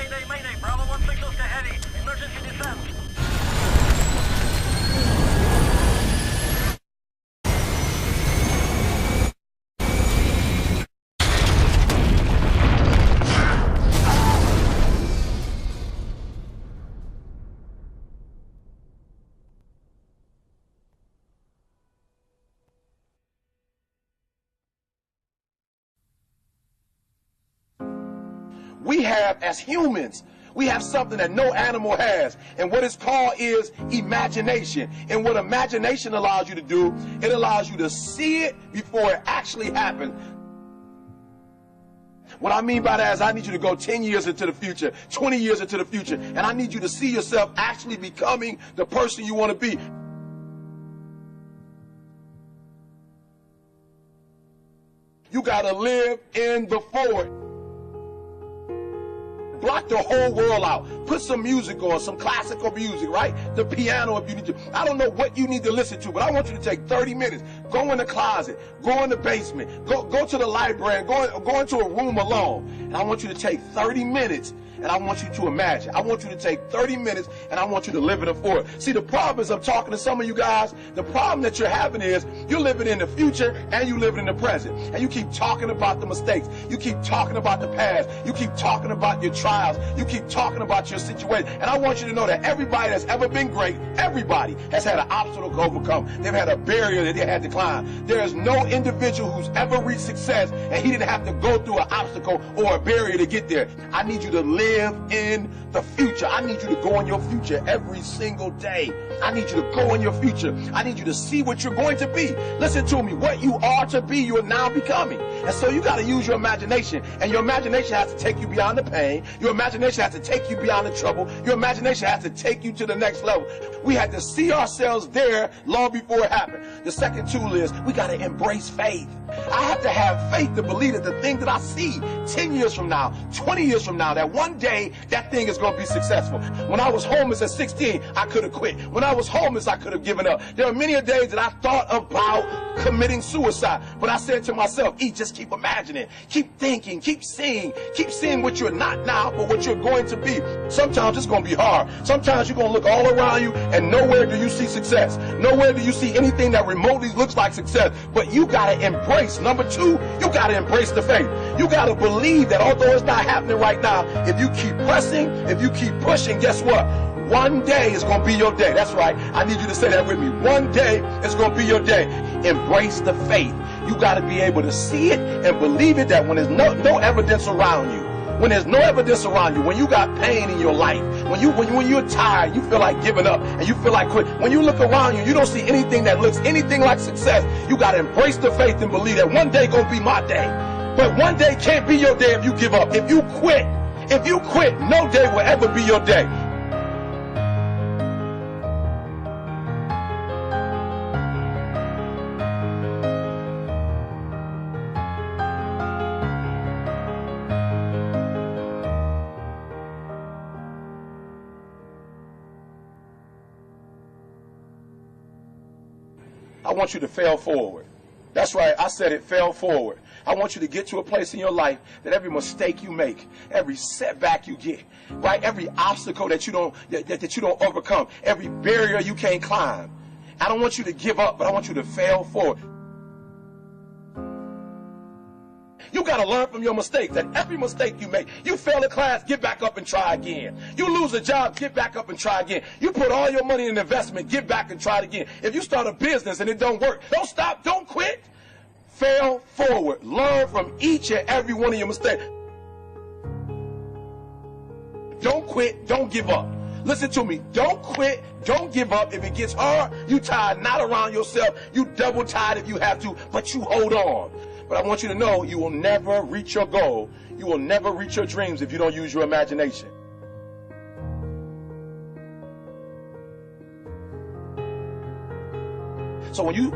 Mayday, mayday. Bravo 16 to heavy. Emergency descent. We have, as humans, we have something that no animal has. And what it's called is imagination. And what imagination allows you to do, it allows you to see it before it actually happens. What I mean by that is I need you to go 10 years into the future, 20 years into the future, and I need you to see yourself actually becoming the person you want to be. You got to live in the forward. Block the whole world out. Put some music on, some classical music, right? The piano if you need to. I don't know what you need to listen to, but I want you to take 30 minutes. Go in the closet. Go in the basement. Go to the library. Go into a room alone. And I want you to take 30 minutes and I want you to imagine. I want you to take 30 minutes and I want you to live in the forward. See, the problem is I'm talking to some of you guys. The problem that you're having is you're living in the future and you living in the present. And you keep talking about the mistakes. You keep talking about the past. You keep talking about your trials. You keep talking about your situation. And I want you to know that everybody that's ever been great, everybody has had an obstacle to overcome. They've had a barrier that they had to climb. There is no individual who's ever reached success and he didn't have to go through an obstacle or a barrier to get there. I need you to live in the future. I need you to go in your future every single day. I need you to go in your future. I need you to see what you're going to be. Listen to me. What you are to be, you are now becoming. And so you got to use your imagination. And your imagination has to take you beyond the pain. Your imagination has to take you beyond the trouble. Your imagination has to take you to the next level. We had to see ourselves there long before it happened. The second tool is we got to embrace faith. I have to have faith to believe that the thing that I see 10 years from now, 20 years from now, that one day that thing is going to be successful. When I was homeless at 16, I could have quit. When I was homeless, I could have given up. There are many days that I thought about committing suicide. But I said to myself, just keep imagining, keep thinking, keep seeing what you're not now, but what you're going to be. Sometimes it's going to be hard. Sometimes you're going to look all around you and nowhere do you see success. Nowhere do you see anything that remotely looks like success. But you got to embrace. Number two, you got to embrace the faith. You got to believe that although it's not happening right now, if you keep pressing, if you keep pushing, guess what? One day is going to be your day. That's right. I need you to say that with me. One day is going to be your day. Embrace the faith. You got to be able to see it and believe it, that when there's no evidence around you, when there's no evidence around you, when you got pain in your life, when you're tired, you feel like giving up and you feel like quit. When you look around you, you don't see anything that looks anything like success. You got to embrace the faith and believe that one day going to be my day. But one day can't be your day if you give up. If you quit, no day will ever be your day. I want you to fail forward. That's right, I said it, fail forward. I want you to get to a place in your life that every mistake you make, every setback you get, right, every obstacle that you don't overcome, every barrier you can't climb. I don't want you to give up, but I want you to fail forward. You got to learn from your mistakes, that every mistake you make, you fail a class, get back up and try again. You lose a job, get back up and try again. You put all your money in investment, get back and try it again. If you start a business and it don't work, don't stop, don't quit. Fail forward. Learn from each and every one of your mistakes. Don't quit, don't give up. Listen to me, don't quit, don't give up. If it gets hard, you tie a knot around yourself, you double tie it if you have to, but you hold on. But I want you to know you will never reach your goal. You will never reach your dreams if you don't use your imagination. So when you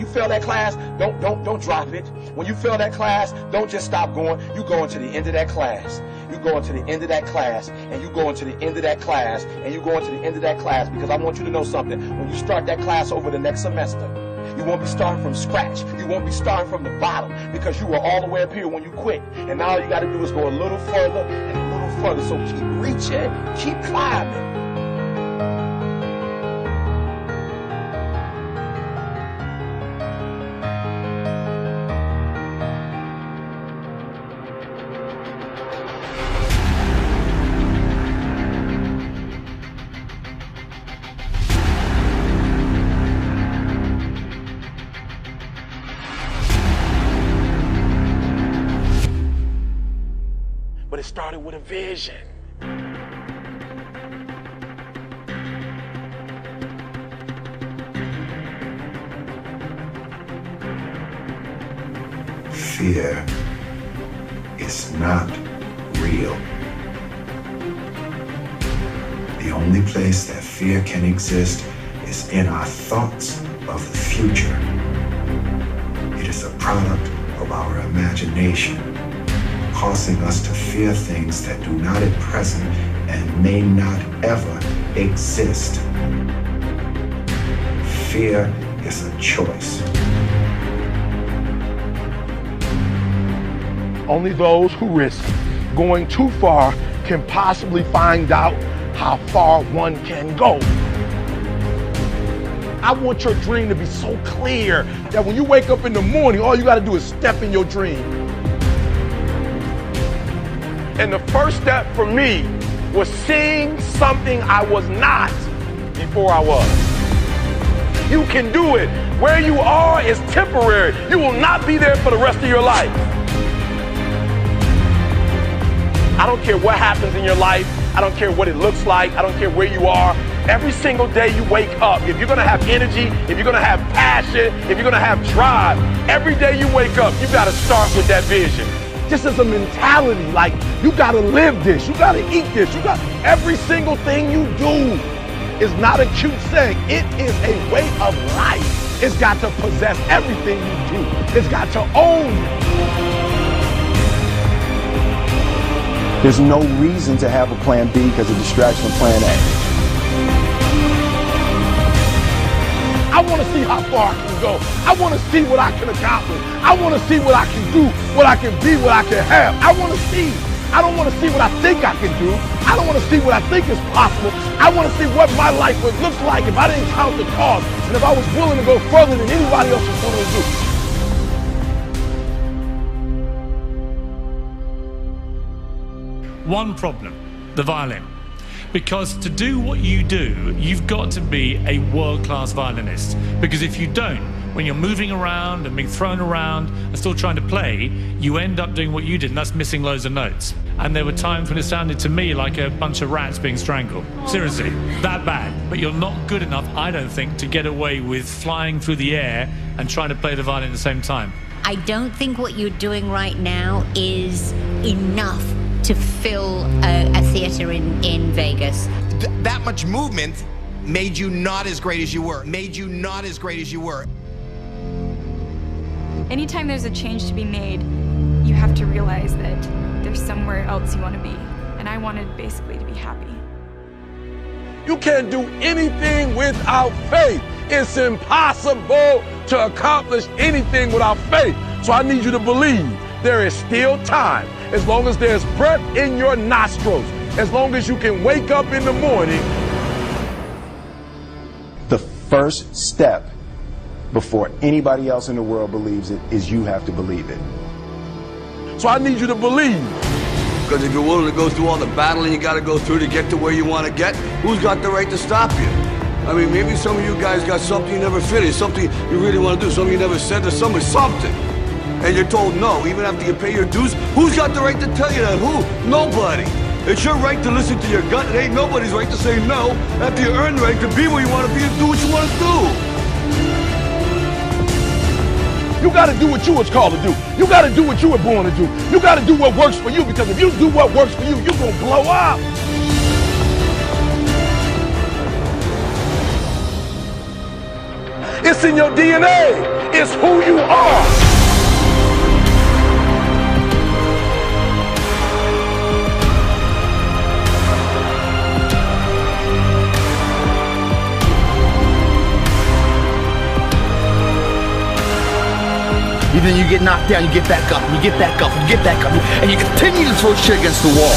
fail that class, don't drop it. When you fail that class, don't just stop going. You go into the end of that class. You go into the end of that class, and you go into the end of that class, and you go into the end of that class, because I want you to know something. When you start that class over the next semester, you won't be starting from scratch. You won't be starting from the bottom, because you were all the way up here when you quit. And now all you got to do is go a little further and a little further. So keep reaching, keep climbing. But it started with a vision. Fear is not real. The only place that fear can exist is in our thoughts of the future. It is a product of our imagination, causing us to fear things that do not at present and may not ever exist. Fear is a choice. Only those who risk going too far can possibly find out how far one can go. I want your dream to be so clear that when you wake up in the morning, all you gotta do is step in your dream. And the first step for me was seeing something I was not before I was. You can do it. Where you are is temporary. You will not be there for the rest of your life. I don't care what happens in your life. I don't care what it looks like. I don't care where you are. Every single day you wake up, if you're gonna have energy, if you're gonna have passion, if you're gonna have drive, every day you wake up, you gotta start with that vision. Just as a mentality, like you gotta live this, you gotta eat this, you got every single thing you do is not a cute saying. It is a way of life. It's got to possess everything you do. It's got to own you. There's no reason to have a plan B because of distraction from plan A. I want to see how far I can go. I want to see what I can accomplish. I want to see what I can do, what I can be, what I can have. I want to see. I don't want to see what I think I can do. I don't want to see what I think is possible. I want to see what my life would look like if I didn't count the cost and if I was willing to go further than anybody else was willing to do. One problem, the violin. Because to do what you do, you've got to be a world-class violinist. Because if you don't, when you're moving around and being thrown around and still trying to play, you end up doing what you did, and that's missing loads of notes. And there were times when it sounded to me like a bunch of rats being strangled. Seriously, that bad. But you're not good enough, I don't think, to get away with flying through the air and trying to play the violin at the same time. I don't think what you're doing right now is enough to fill a theater in Vegas. That much movement made you not as great as you were. Anytime there's a change to be made, you have to realize that there's somewhere else you want to be. And I wanted basically to be happy. You can't do anything without faith. It's impossible to accomplish anything without faith. So I need you to believe there is still time. As long as there's breath in your nostrils, as long as you can wake up in the morning. The first step before anybody else in the world believes it is you have to believe it. So I need you to believe. Because if you're willing to go through all the battling you got to go through to get to where you want to get, who's got the right to stop you? I mean, maybe some of you guys got something you never finished, something you really want to do, something you never said to somebody, something. And you're told no, even after you pay your dues. Who's got the right to tell you that? Who? Nobody. It's your right to listen to your gut. It ain't nobody's right to say no after you earn the right to be where you want to be and do what you want to do. You gotta do what you was called to do. You gotta do what you were born to do. You gotta do what works for you, because if you do what works for you, you're gonna blow up. It's in your DNA. It's who you are. Then you get knocked down, you get back up, and you get back up, and you get back up, and you continue to throw shit against the wall.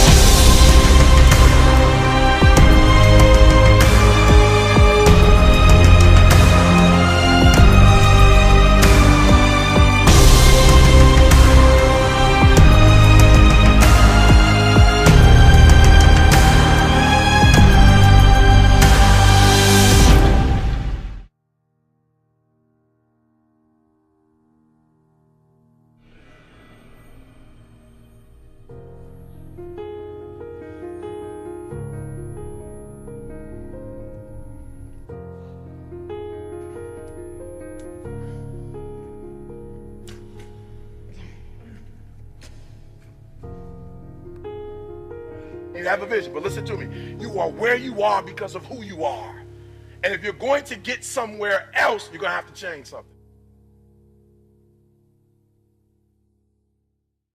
You have a vision, but listen to me. You are where you are because of who you are. And if you're going to get somewhere else, you're going to have to change something.